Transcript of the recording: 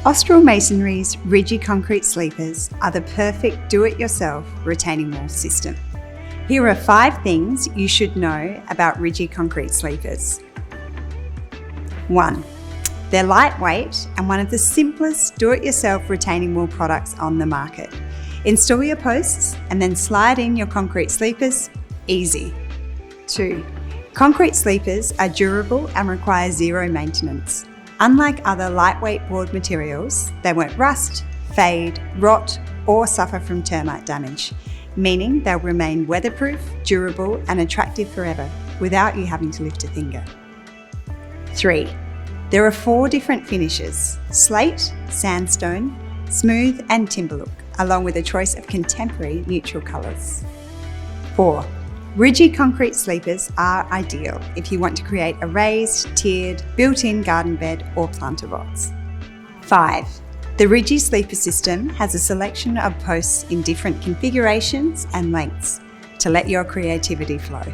Austral Masonry's rigid concrete sleepers are the perfect do-it-yourself retaining wall system. Here are 5 things you should know about rigid concrete sleepers. 1. They're lightweight and one of the simplest do-it-yourself retaining wall products on the market. Install your posts and then slide in your concrete sleepers, easy. 2. Concrete sleepers are durable and require zero maintenance. Unlike other lightweight board materials, they won't rust, fade, rot, or suffer from termite damage, meaning they'll remain weatherproof, durable, and attractive forever without you having to lift a finger. 3. There are 4 different finishes: slate, sandstone, smooth, and timberlook, along with a choice of contemporary neutral colours. 4. Rigid concrete sleepers are ideal if you want to create a raised, tiered, built-in garden bed or planter box. 5. The rigid sleeper system has a selection of posts in different configurations and lengths to let your creativity flow.